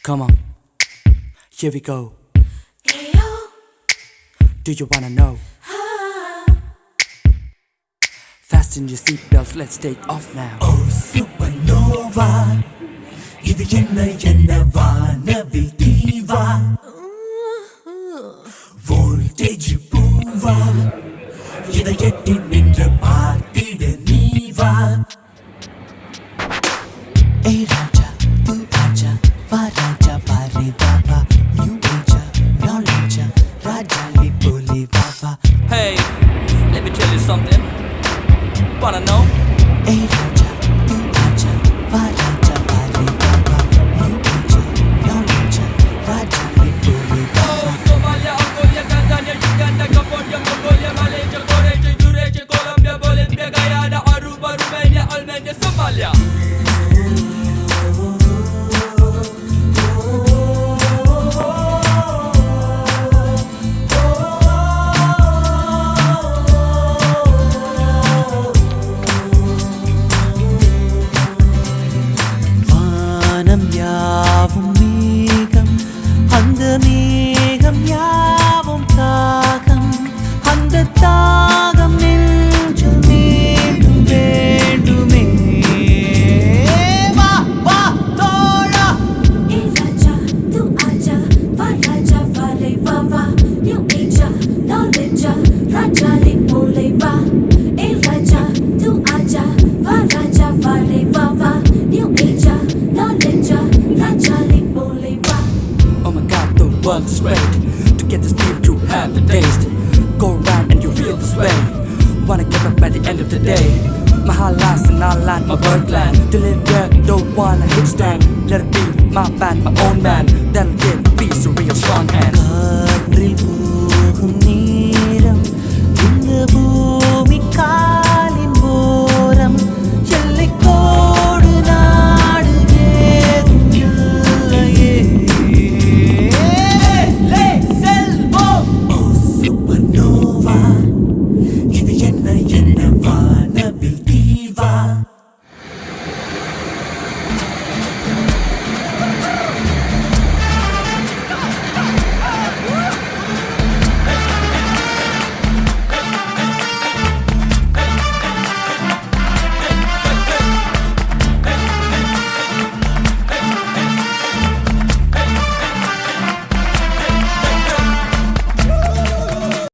Come on, here we go. Do you wanna know? Fasten your seatbelts, let's take off now. Oh supernova, இது என்ன வானவில் தீவா, voltage பூவா, இதை எட்டி நின்று பார்த்திட நீவா. ஏ ராஜா தூ ஆஜா, வா ராஜா பாரே பாபா, நியூ ஏஜா நாலேஜா, ராஜாலி போலே Baba. Hey, let me tell you something. Wanna know? ஏ ராஜா தூ ஆஜா, வா ராஜா பாரே பாபா, நியூ ஏஜா நாலேஜா, ராஜாலி போலே Baba. Somalia, Angola, Tanzania, Uganda, Cambodia, Mongolia, Malaysia, Croatia, Eurasia, Colombia, Bolivia, Guyana, Aruba, Romania, Albania, Somalia. வானம் யாவும் மேகம், அந்த மேகம் யாவும் தாகம், அந்த தாகம் நெஞ்சில் மீண்டும் வேண்டுமே. வா வா தோழா. ஏ ராஜா தூ ஆஜா, வா ராஜா வாரே வா வா, நியூ ஏஜா நாலேஜா, ராஜாலி போலே வா. ஏ ராஜா தூ ஆஜா, வா ராஜா வாரே வா வா, நியூ ஏஜா நாலேஜா, ராஜாலி போலே வா. Oh my god, the world is great. To get this feel you have the taste. Go around and you feel this way. Wanna get up at the end of the day. My heart lies in our land, my birdland. To live here, don't wanna hit stand. Let it be my band, my own man. That'll give peace a real strong hand. காற்றில்